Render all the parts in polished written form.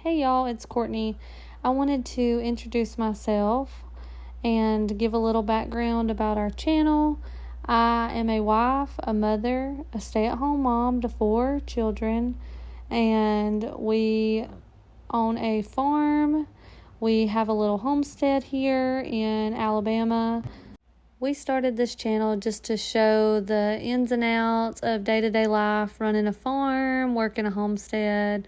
Hey y'all, it's Courtney. I wanted to introduce myself and give a little background about our channel. I am a wife, a mother, a stay-at-home mom to 4 children, and we own a farm. We have a little homestead here in Alabama. We started this channel just to show the ins and outs of day-to-day life, running a farm, working a homestead,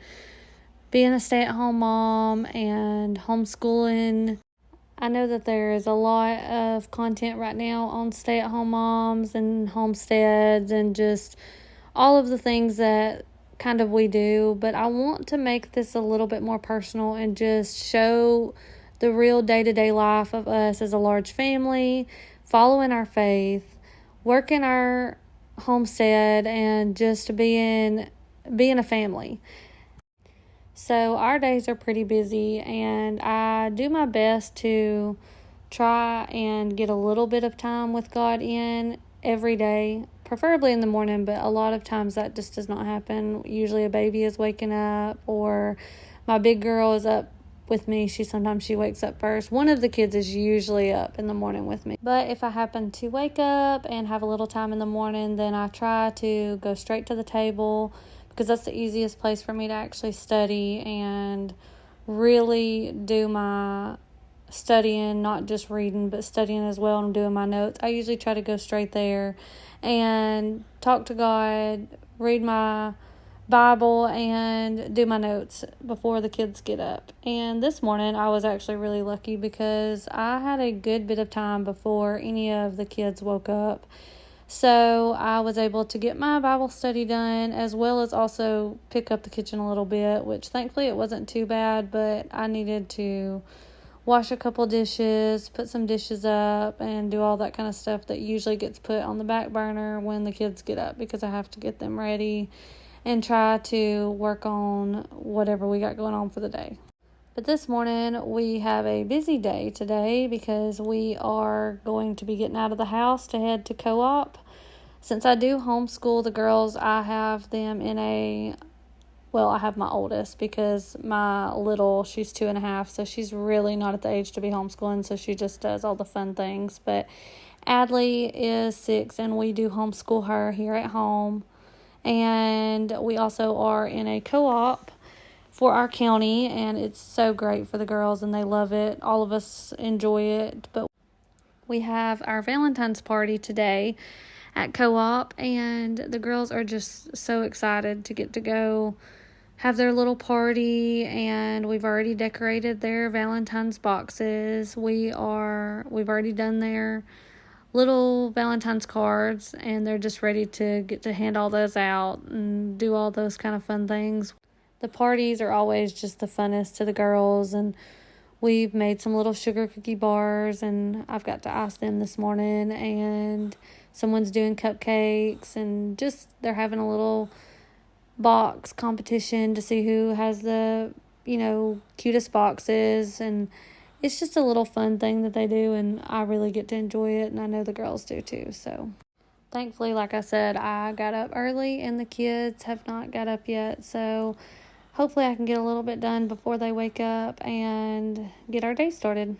being a stay-at-home mom, and homeschooling. I know that there is a lot of content right now on stay-at-home moms and homesteads and just all of the things that kind of we do, but I want to make this a little bit more personal and just show the real day-to-day life of us as a large family, following our faith, working our homestead, and just being a family. So our days are pretty busy, and I do my best to try and get a little bit of time with God in every day, preferably in the morning, but a lot of times that just does not happen. Usually a baby is waking up, or my big girl is up with me. Sometimes she wakes up first. One of the kids is usually up in the morning with me. But if I happen to wake up and have a little time in the morning, then I try to go straight to the table, because that's the easiest place for me to actually study and really do my studying, not just reading, but studying as well and doing my notes. I usually try to go straight there and talk to God, read my Bible, and do my notes before the kids get up. And this morning I was actually really lucky because I had a good bit of time before any of the kids woke up. So I was able to get my Bible study done, as well as also pick up the kitchen a little bit, which thankfully it wasn't too bad, but I needed to wash a couple dishes, put some dishes up, and do all that kind of stuff that usually gets put on the back burner when the kids get up, because I have to get them ready and try to work on whatever we got going on for the day. But this morning we have a busy day today because we are going to be getting out of the house to head to co-op. Since I do homeschool the girls, I have them I have my oldest, because my little, she's 2.5, so she's really not at the age to be homeschooling, so she just does all the fun things. But Adley is 6, and we do homeschool her here at home. And we also are in a co-op for our county, and it's so great for the girls, and they love it. All of us enjoy it. But we have our Valentine's party today at co-op, and the girls are just so excited to get to go have their little party, and we've already decorated their Valentine's boxes. We've already done their little Valentine's cards, and they're just ready to get to hand all those out and do all those kind of fun things. The parties are always just the funnest to the girls, and we've made some little sugar cookie bars, and I've got to ice them this morning, and someone's doing cupcakes, and just they're having a little box competition to see who has the, cutest boxes, and it's just a little fun thing that they do, and I really get to enjoy it, and I know the girls do too. So thankfully, like I said, I got up early, and the kids have not got up yet, so hopefully I can get a little bit done before they wake up and get our day started.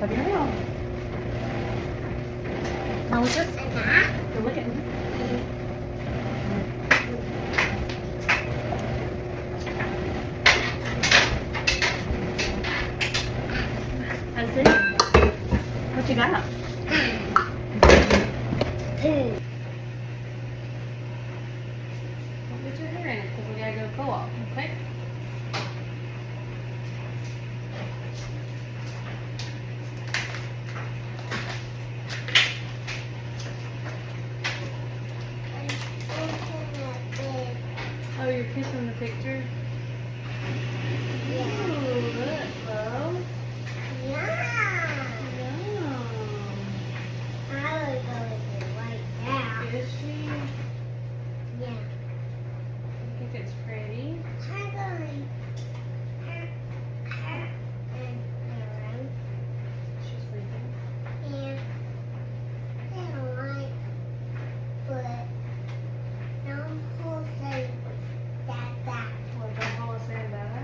Cover your mouth. Now look at this. Go look at me. That's it. What you got? Don't put your hair in it because we gotta go co-op, okay? Oh, you're kissing the picture? Ooh, look, Bo. Yum. Is she? Yeah. I think it's pretty. She's sleeping. What the hell is that about her?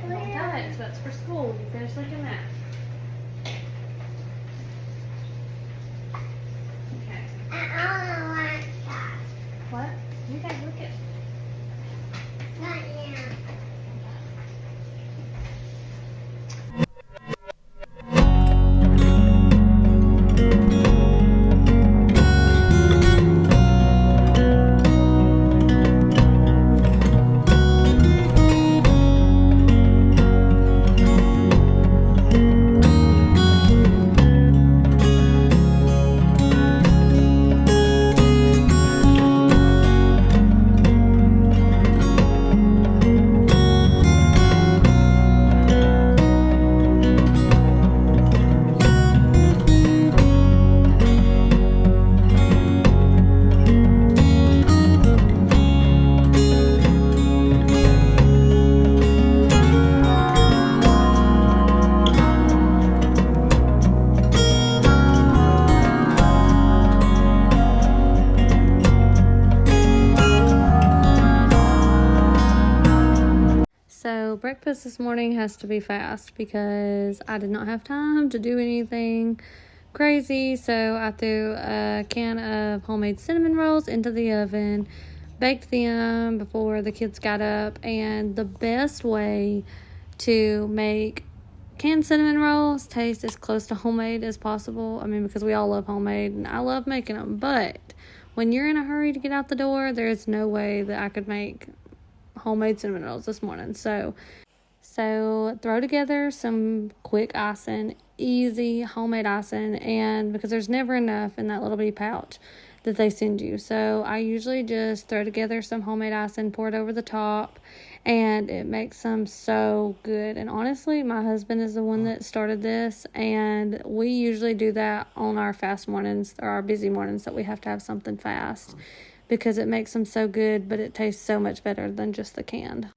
Don't touch. That's for school. You finish looking at. Okay. What? You guys look at. So breakfast this morning has to be fast because I did not have time to do anything crazy. So I threw a can of homemade cinnamon rolls into the oven, baked them before the kids got up. And the best way to make canned cinnamon rolls taste as close to homemade as possible. I mean, because we all love homemade and I love making them. But when you're in a hurry to get out the door, there's no way that I could make homemade cinnamon rolls this morning. So throw together some quick icing, easy homemade icing, and because there's never enough in that little bitty pouch that they send you. So I usually just throw together some homemade icing, pour it over the top, and it makes them so good. And honestly, my husband is the one that started this, and we usually do that on our fast mornings or our busy mornings that we have to have something fast, because it makes them so good, but it tastes so much better than just the canned.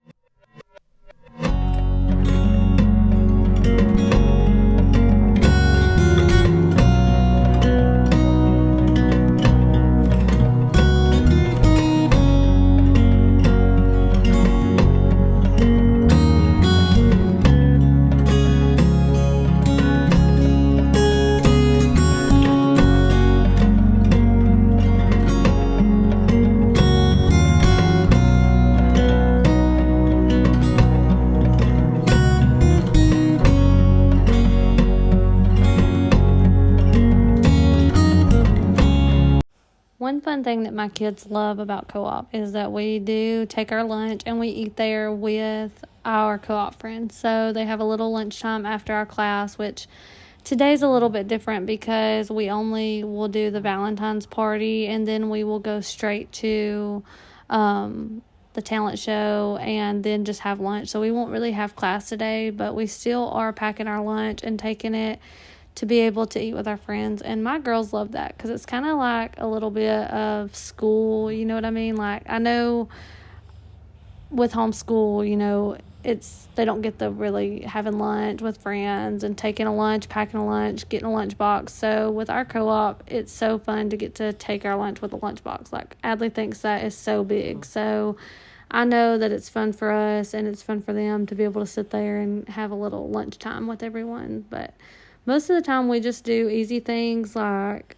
One fun thing that my kids love about co-op is that we do take our lunch and we eat there with our co-op friends. So they have a little lunchtime after our class, which today's a little bit different because we only will do the Valentine's party and then we will go straight to the talent show and then just have lunch. So we won't really have class today, but we still are packing our lunch and taking it to be able to eat with our friends. And my girls love that because it's kind of like a little bit of school, you know what I mean? Like, I know with homeschool, you know, they don't get the really having lunch with friends and taking a lunch, packing a lunch, getting a lunch box. So with our co-op, it's so fun to get to take our lunch with a lunch box. Like, Adley thinks that is so big. So I know that it's fun for us and it's fun for them to be able to sit there and have a little lunchtime with everyone. But most of the time we just do easy things. Like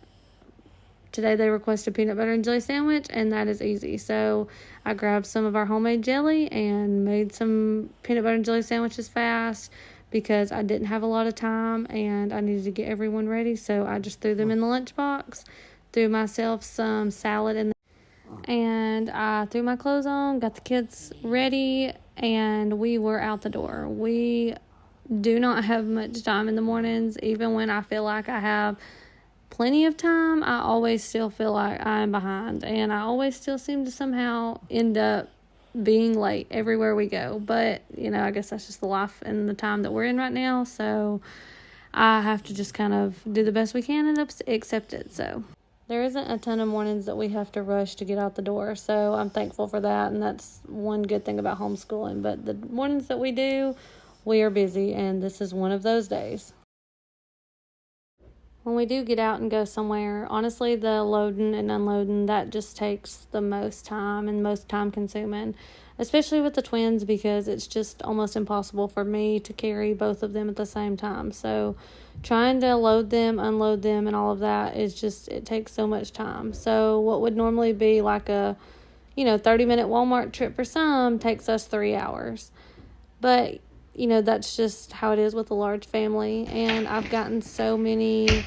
today they requested peanut butter and jelly sandwich, and that is easy. So I grabbed some of our homemade jelly and made some peanut butter and jelly sandwiches fast because I didn't have a lot of time and I needed to get everyone ready. So I just threw them in the lunchbox, threw myself some salad in and I threw my clothes on, got the kids ready, and we were out the door. We do not have much time in the mornings. Even when I feel like I have plenty of time, I always still feel like I'm behind, and I always still seem to somehow end up being late everywhere we go. But, I guess that's just the life and the time that we're in right now, so I have to just kind of do the best we can and accept it. So there isn't a ton of mornings that we have to rush to get out the door, so I'm thankful for that, and that's one good thing about homeschooling. But the mornings that we do, we are busy, and this is one of those days. When we do get out and go somewhere, honestly, the loading and unloading, that just takes the most time and most time consuming, especially with the twins, because it's just almost impossible for me to carry both of them at the same time. So trying to load them, unload them, and all of that is just, it takes so much time. So what would normally be like a 30-minute Walmart trip for some takes us 3 hours. But that's just how it is with a large family. And I've gotten so many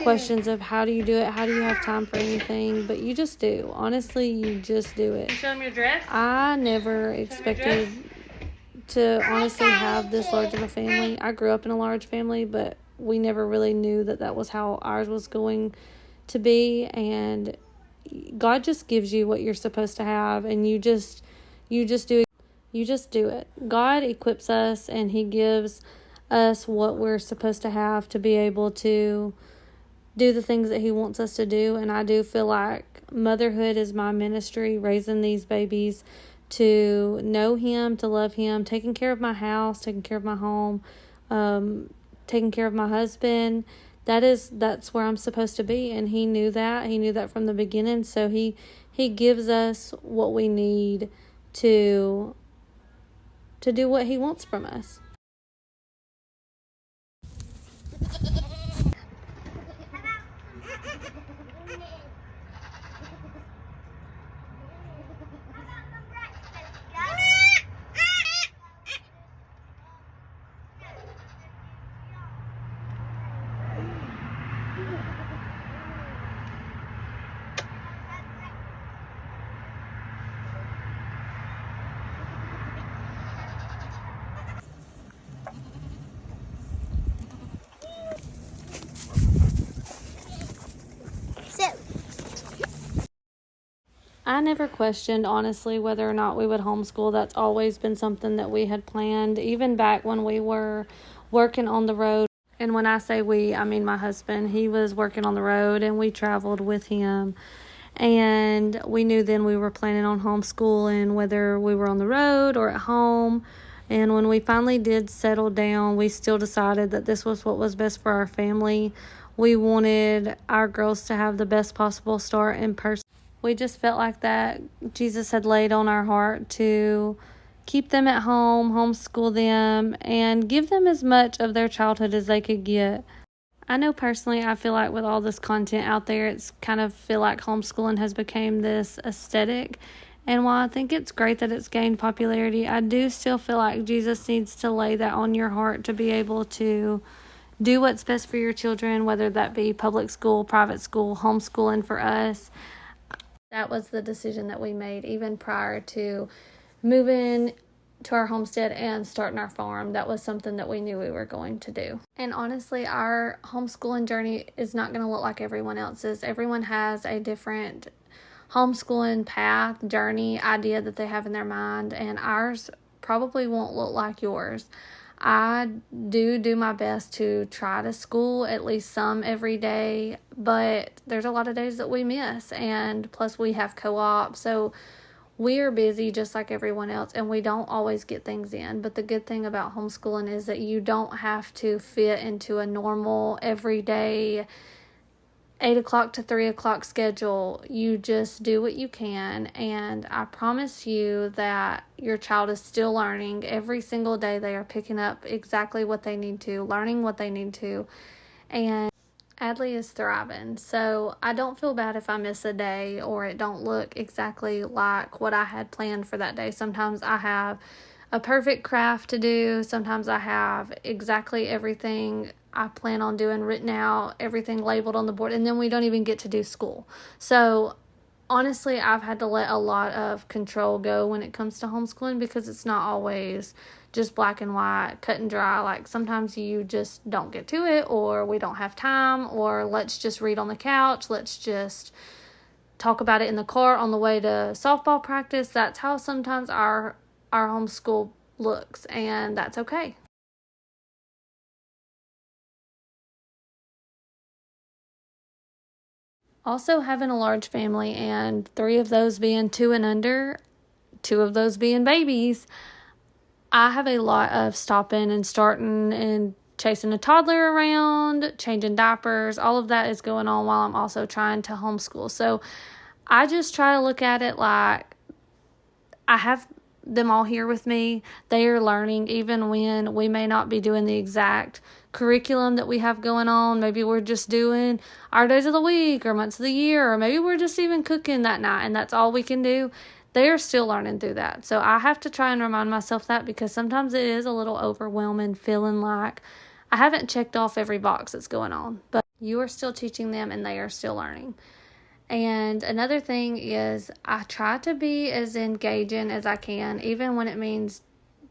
questions of how do you do it? How do you have time for anything? But you just do. Honestly, you just do it. Show them your dress. I never expected to honestly have this large of a family. I grew up in a large family, but we never really knew that was how ours was going to be. And God just gives you what you're supposed to have, and you just do it. You just do it. God equips us, and He gives us what we're supposed to have to be able to do the things that He wants us to do. And I do feel like motherhood is my ministry, raising these babies to know Him, to love Him, taking care of my house, taking care of my home, taking care of my husband. That's where I'm supposed to be, and He knew that. He knew that from the beginning. So He gives us what we need to do what He wants from us. I never questioned, honestly, whether or not we would homeschool. That's always been something that we had planned, even back when we were working on the road. And when I say we, I mean my husband. He was working on the road, and we traveled with him. And we knew then we were planning on homeschooling, whether we were on the road or at home. And when we finally did settle down, we still decided that this was what was best for our family. We wanted our girls to have the best possible start in person. We just felt like that Jesus had laid on our heart to keep them at home, homeschool them, and give them as much of their childhood as they could get. I know personally, I feel like with all this content out there, it's kind of feel like homeschooling has become this aesthetic. And while I think it's great that it's gained popularity, I do still feel like Jesus needs to lay that on your heart to be able to do what's best for your children, whether that be public school, private school, homeschooling for us. That was the decision that we made even prior to moving to our homestead and starting our farm. That was something that we knew we were going to do. And honestly, our homeschooling journey is not going to look like everyone else's. Everyone has a different homeschooling path, journey, idea that they have in their mind, and ours probably won't look like yours. I do my best to try to school at least some every day, but there's a lot of days that we miss, and plus we have co-op, so we are busy just like everyone else, and we don't always get things in. But the good thing about homeschooling is that you don't have to fit into a normal, everyday 8 o'clock to 3 o'clock schedule. You just do what you can, and I promise you that your child is still learning. Every single day they are picking up exactly what they need to, learning what they need to, and Adley is thriving. So I don't feel bad if I miss a day or it don't look exactly like what I had planned for that day. Sometimes I have a perfect craft to do. Sometimes I have exactly everything I plan on doing written out, everything labeled on the board, and then we don't even get to do school. So honestly, I've had to let a lot of control go when it comes to homeschooling, because it's not always just black and white, cut and dry. Like, sometimes you just don't get to it, or we don't have time, or let's just read on the couch, let's just talk about it in the car on the way to softball practice. That's how sometimes our homeschool looks, and that's okay. Also, having a large family and 3 of those being 2 and under, 2 of those being babies, I have a lot of stopping and starting and chasing a toddler around, changing diapers. All of that is going on while I'm also trying to homeschool. So I just try to look at it like I have them all here with me. They are learning, even when we may not be doing the exact curriculum that we have going on. Maybe we're just doing our days of the week or months of the year, or maybe we're just even cooking that night and that's all we can do. They are still learning through that. So I have to try and remind myself that, because sometimes it is a little overwhelming, feeling like I haven't checked off every box that's going on. But you are still teaching them and they are still learning. And another thing is, I try to be as engaging as I can, even when it means,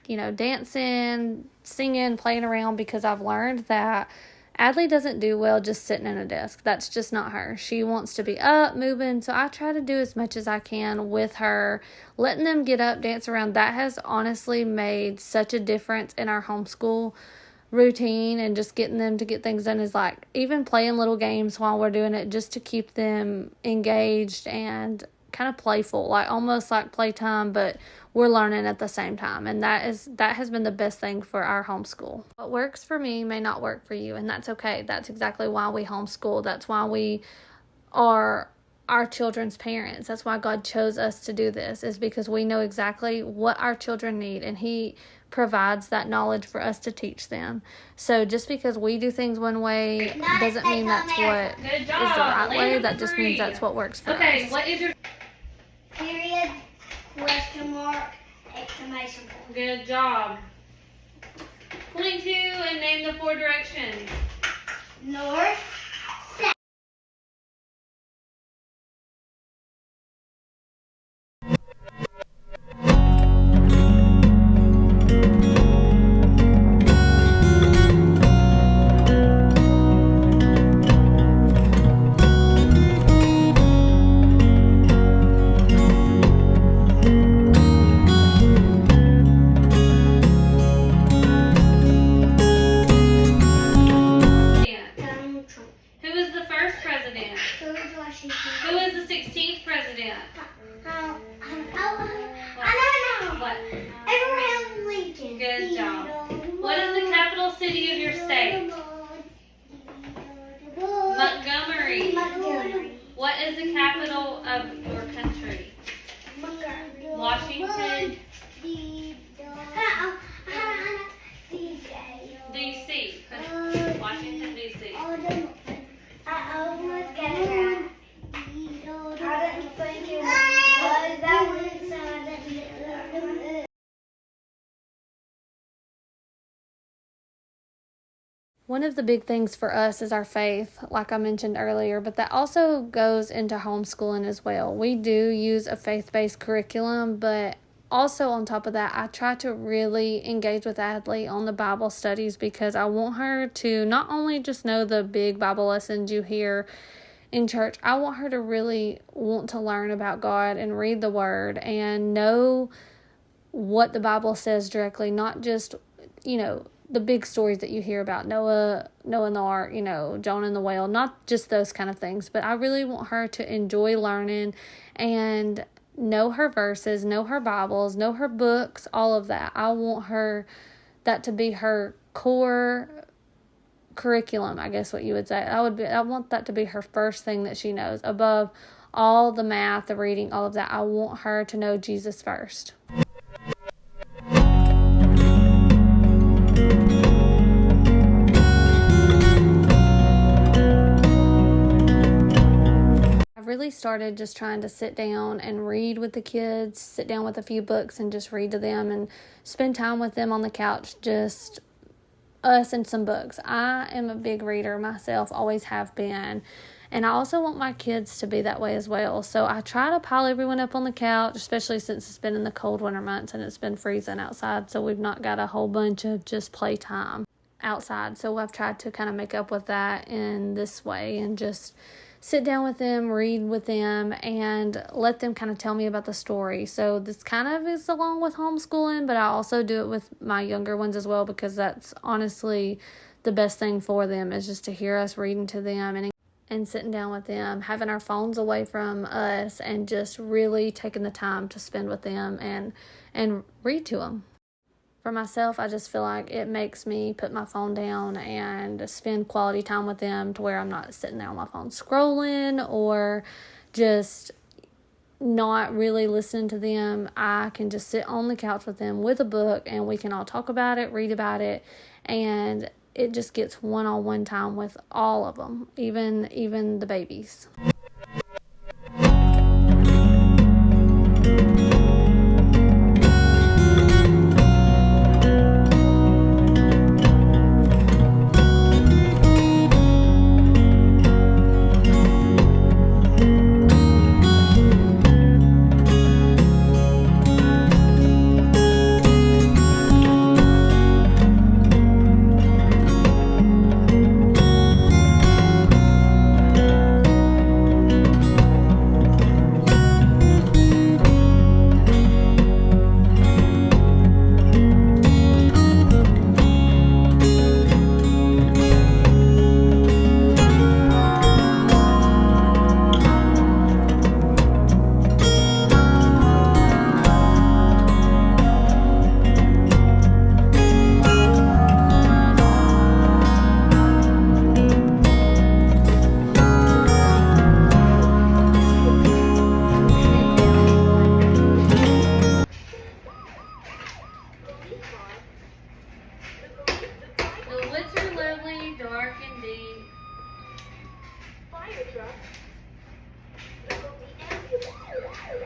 dancing, singing, playing around, because I've learned that Adley doesn't do well just sitting in a desk. That's just not her. She wants to be up, moving. So I try to do as much as I can with her, letting them get up, dance around. That has honestly made such a difference in our homeschool routine, and just getting them to get things done, is like even playing little games while we're doing it, just to keep them engaged and kind of playful, like almost like playtime, but we're learning at the same time. And that has been the best thing for our homeschool. What works for me may not work for you, and that's okay. That's exactly why we homeschool. That's why we are our children's parents. That's why God chose us to do this, is because we know exactly what our children need, and He provides that knowledge for us to teach them. So just because we do things one way doesn't mean that's what is the right way. That just means that's what works for us. Okay, what is your period, question mark, exclamation point? Good job. 22, and name the 4 directions. North, south. Who is the 16th president? I know. What? Abraham Lincoln. Good job. What is the capital city of your state? Montgomery. What is the capital of your country? Washington, D.C. Washington, D.C. I almost got it right. I didn't think it was that one, so I didn't get it. One of the big things for us is our faith, like I mentioned earlier, but that also goes into homeschooling as well. We do use a faith-based curriculum, but also on top of that, I try to really engage with Adley on the Bible studies, because I want her to not only just know the big Bible lessons you hear in church. I want her to really want to learn about God and read the Word and know what the Bible says directly, not just, the big stories that you hear about Noah and the ark, Jonah and the whale, not just those kind of things. But I really want her to enjoy learning and know her verses, know her Bibles, know her books, all of that. I want that to be her core curriculum, I guess what you would say. I want that to be her first thing that she knows, above all the math, the reading, all of that. I want her to know Jesus first. I've really started just trying to sit down and read with the kids, sit down with a few books and just read to them and spend time with them on the couch, just us and some books. I am a big reader myself, always have been. And I also want my kids to be that way as well. So I try to pile everyone up on the couch, especially since it's been in the cold winter months and it's been freezing outside. So we've not got a whole bunch of just playtime outside. So I've tried to kind of make up with that in this way and just sit down with them, read with them, and let them kind of tell me about the story. So this kind of is along with homeschooling, but I also do it with my younger ones as well, because that's honestly the best thing for them, is just to hear us reading to them and sitting down with them, having our phones away from us, and just really taking the time to spend with them and read to them. For myself, I just feel like it makes me put my phone down and spend quality time with them, to where I'm not sitting there on my phone scrolling or just not really listening to them. I can just sit on the couch with them with a book, and we can all talk about it, read about it, and it just gets one-on-one time with all of them, even the babies.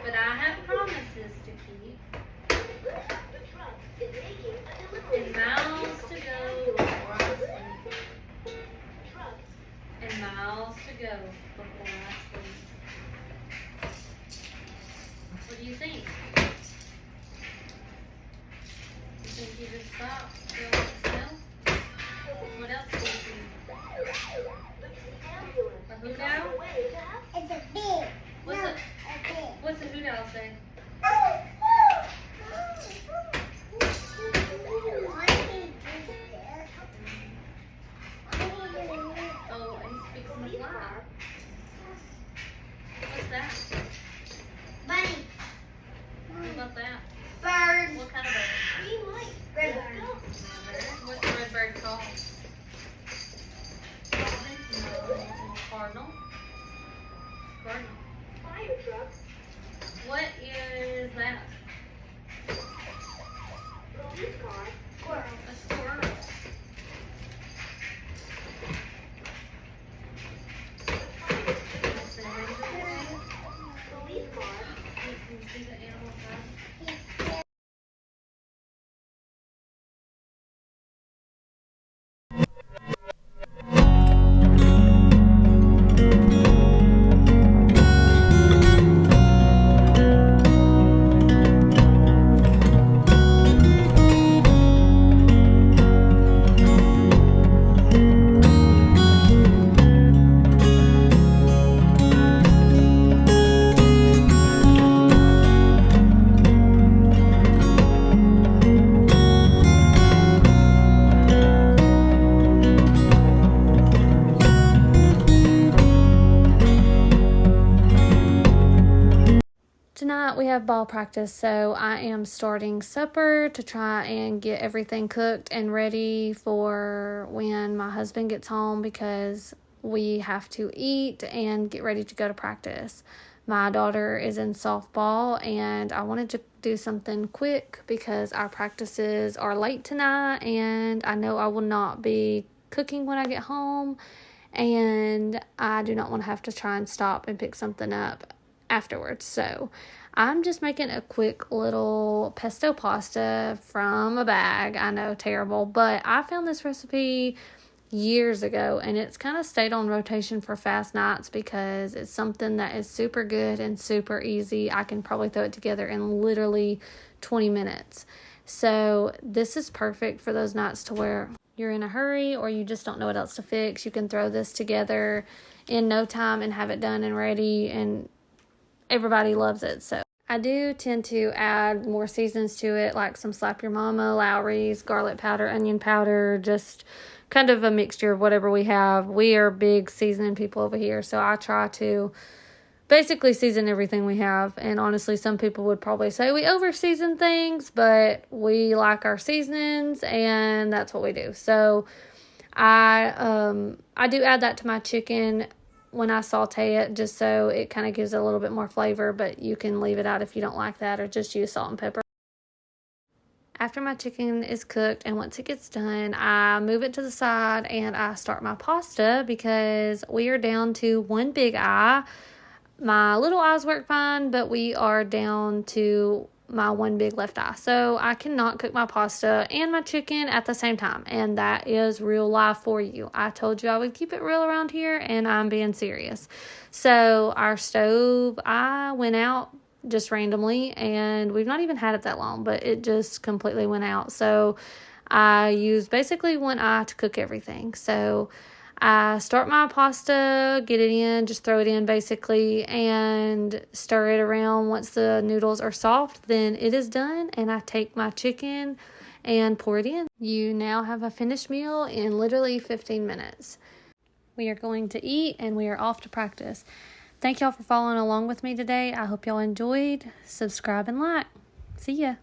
But I have promises to keep, and miles to go before I sleep, and miles to go before I sleep. What do you think? You think you just stop, go with the smell? What else do you think? A hoot owl? It's a big. What's a hoot owl say? Oh, and he speaks in the fly. What's that? Bunny. What about that? Bird. What kind of bird? Red bird. What's the red bird called? No. Cardinal. Cardinal. Fire truck. What is that? Police car. Squirrel. A squirrel. Police car. Can you see the animal inside? Tonight we have ball practice, so I am starting supper to try and get everything cooked and ready for when my husband gets home, because we have to eat and get ready to go to practice. My daughter is in softball, and I wanted to do something quick because our practices are late tonight, and I know I will not be cooking when I get home, and I do not want to have to try and stop and pick something up afterwards. So I'm just making a quick little pesto pasta from a bag. I know, terrible, but I found this recipe years ago, and it's kind of stayed on rotation for fast nights because it's something that is super good and super easy. I can probably throw it together in literally 20 minutes. So this is perfect for those nights to where you're in a hurry or you just don't know what else to fix. You can throw this together in no time and have it done and ready, and everybody loves it. So I do tend to add more seasons to it, like some Slap Your Mama, Lowry's, garlic powder, onion powder, just kind of a mixture of whatever we have. We are big seasoning people over here, so I try to basically season everything we have. And honestly, some people would probably say we over season things, but we like our seasonings, and that's what we do. So I do add that to my chicken when I saute it, just so it kind of gives it a little bit more flavor, but you can leave it out if you don't like that, or just use salt and pepper. After my chicken is cooked and once it gets done, I move it to the side and I start my pasta because we are down to one big eye. My little eyes work fine, but we are down to my one big left eye. So I cannot cook my pasta and my chicken at the same time. And that is real life for you. I told you I would keep it real around here, and I'm being serious. So our stove, I went out just randomly, and we've not even had it that long, but it just completely went out. So I used basically one eye to cook everything. So I start my pasta, get it in, just throw it in basically, and stir it around. Once the noodles are soft, then it is done, and I take my chicken and pour it in. You now have a finished meal in literally 15 minutes. We are going to eat, and we are off to practice. Thank y'all for following along with me today. I hope y'all enjoyed. Subscribe and like. See ya.